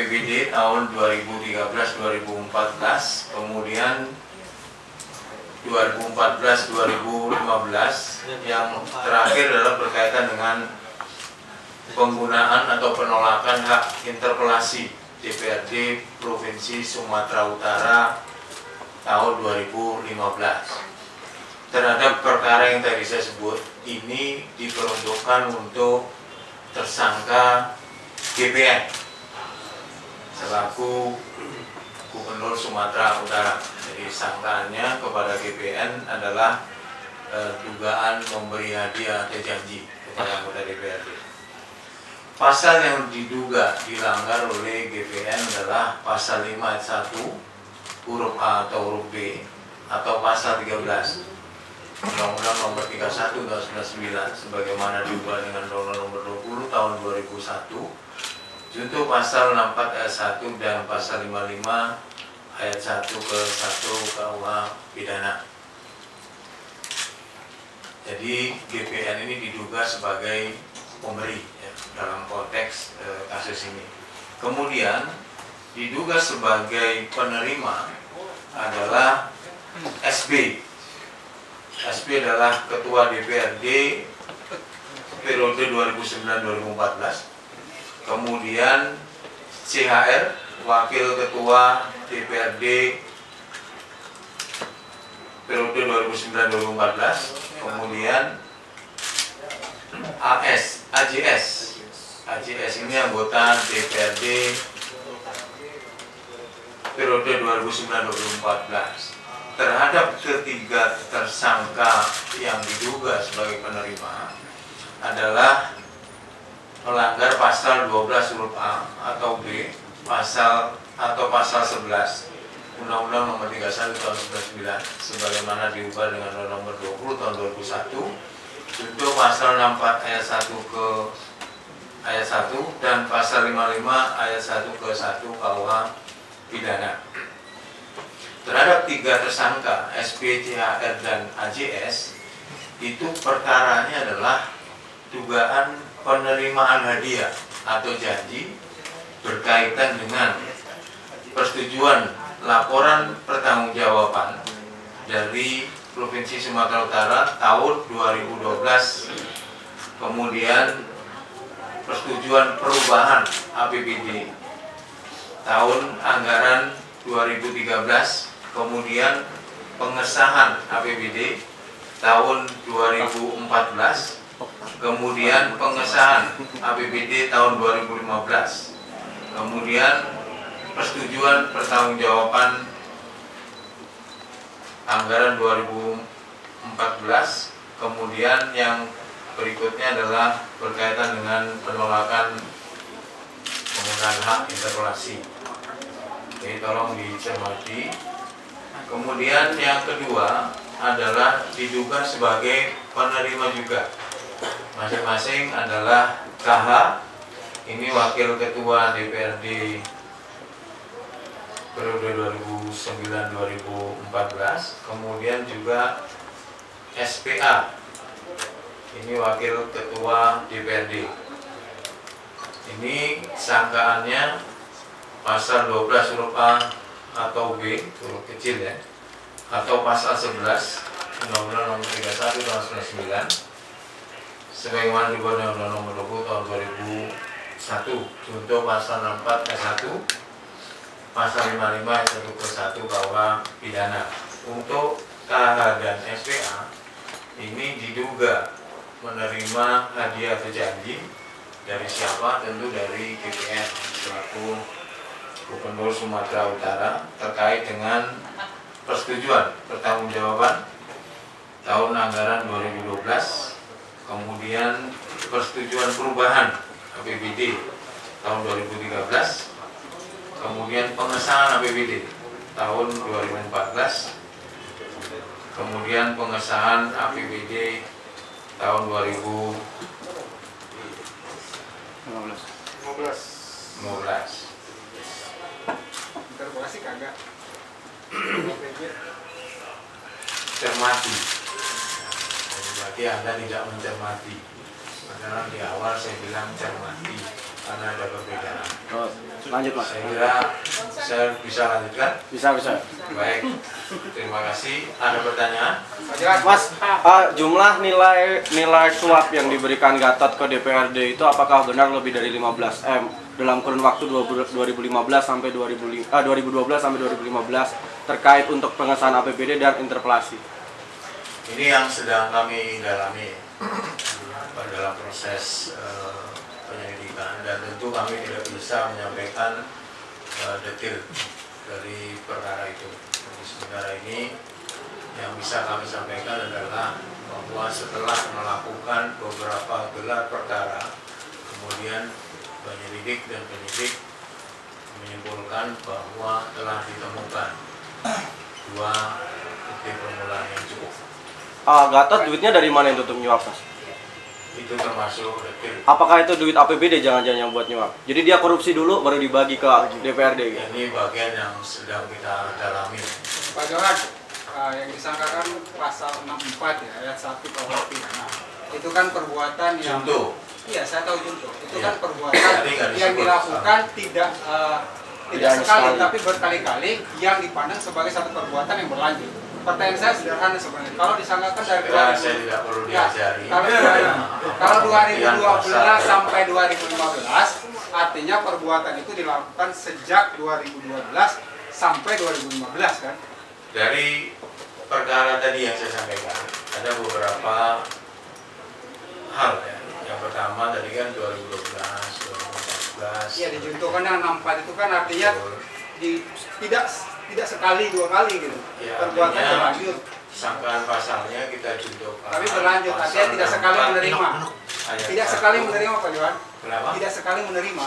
APBD tahun 2013-2014, kemudian 2014-2015, yang terakhir adalah berkaitan dengan penggunaan atau penolakan hak interpelasi DPRD Provinsi Sumatera Utara tahun 2015. Terhadap perkara yang tadi saya sebut, ini diperuntukkan untuk tersangka GPN selaku Gubernur Sumatera Utara. Jadi sangkaannya kepada GPN adalah dugaan memberi hadiah atau janji kepada anggota DPRD. Pasal yang diduga dilanggar oleh GPN adalah pasal 5 ayat 1 huruf A atau huruf B atau pasal 13 Undang-Undang Nomor 31 Tahun 1999 sebagaimana diubah dengan Undang-Undang Nomor 20 Tahun 2001, junto pasal 64 ayat 1 dan pasal 55 ayat 1 ke 1 KUH pidana. Jadi GPN ini diduga sebagai pemberi ya, dalam konteks kasus ini. Kemudian diduga sebagai penerima adalah SB. SB adalah Ketua DPRD periode 2009-2014. Kemudian CHR, Wakil Ketua DPRD periode 2009-2014. Kemudian AJS ini anggota DPRD periode 2009-2014. Terhadap ketiga tersangka yang diduga sebagai penerima adalah melanggar pasal 12 huruf A atau B, pasal 11 Undang-Undang Nomor 31 Tahun 1999 sebagaimana diubah dengan Undang-Undang Nomor 20 Tahun 2001, junto pasal 64 ayat 1 ke ayat 1 dan pasal 55 ayat 1 ke 1 KUH pidana. Terhadap tiga tersangka SP, CHR, dan AJS itu perkaranya adalah dugaan penerimaan hadiah atau janji berkaitan dengan persetujuan laporan pertanggungjawaban dari Provinsi Sumatera Utara tahun 2012, kemudian persetujuan perubahan APBD tahun anggaran 2013, kemudian pengesahan APBD tahun 2014, kemudian pengesahan APBD tahun 2015, kemudian persetujuan pertanggungjawaban anggaran 2014, kemudian yang berikutnya adalah berkaitan dengan penolakan penggunaan hak interpelasi. Jadi tolong dicermati. Kemudian yang kedua adalah diduga sebagai penerima juga. Masing-masing adalah KH, ini Wakil Ketua DPRD periode 2009-2014, kemudian juga SPA, ini Wakil Ketua DPRD. Ini sangkaannya pasal 12 huruf A atau B, huruf kecil ya, atau pasal 11 Undang-Undang Nomor 31 Tahun 1999 sebagaimana dibuat Undang-Undang Nomor 20 Tahun 2001, junto pasal 64 ayat 1, pasal 55 ayat 1 ke 1 KUH pidana. Untuk KH dan SPA ini diduga menerima hadiah atau janji dari siapa? Tentu dari GPN selaku Gubernur Sumatera Utara terkait dengan persetujuan pertanggungjawaban tahun anggaran 2012, kemudian persetujuan perubahan APBD tahun 2013, kemudian pengesahan APBD tahun 2014, kemudian pengesahan APBD tahun 2015. Interpelasi kagak. Cermati. Berarti Anda tidak mencermati. Padahal di awal saya bilang cermati karena ada perbedaan. Oh, Lanjut Mas. Saya kira saya bisa lanjutkan. Bisa. Baik, terima kasih. Ada pertanyaan? Mas, jumlah nilai suap yang diberikan Gatot ke DPRD itu apakah benar lebih dari 15 M dalam kurun waktu 2012 sampai 2015 terkait untuk pengesahan APBD dan interpelasi? Ini yang sedang kami dalami dalam proses penyelidikan, dan tentu kami tidak bisa menyampaikan detail dari perkara itu. Jadi sementara ini yang bisa kami sampaikan adalah bahwa setelah melakukan beberapa gelar perkara, kemudian penyelidik dan penyidik menyimpulkan bahwa telah ditemukan 2 bukti permulaan yang cukup. Gatot duitnya dari mana yang tutup nyuap Mas? Itu termasuk detail. Apakah itu duit APBD jangan-jangan yang buat nyuap? Jadi dia korupsi dulu baru dibagi ke DPRD gitu? Ini bagian yang sedang kita dalami. Pak Johan, yang disangkakan pasal 64 ya, ayat 1 KUH pidana. Itu kan perbuatan yang... Contoh. Iya, saya tahu contoh. Itu Iya. kan perbuatan yang dilakukan tidak sekali, tapi berkali-kali, yang dipandang sebagai satu perbuatan yang berlanjut. Pertanyaan saya sederhana sebenarnya. Kalau disangkakan dari Saya tidak perlu diajari. Kalau 2012 sampai 2015, artinya perbuatan itu dilakukan sejak 2012 sampai 2015 kan? Dari perkara tadi yang saya sampaikan, ada beberapa hal ya. Yang pertama tadi kan 2012, 2014. Iya, dijuntukan yang 64 itu kan artinya tidak sekali 2 kali gitu. Ya, Perbuatan artinya berlanjut. sangkaan pasalnya kita juntukan. Tapi berlanjut, pasal artinya tidak sekali 64, menerima. ayat Tidak 1. sekali menerima Pak Johan. Kenapa? Tidak sekali menerima.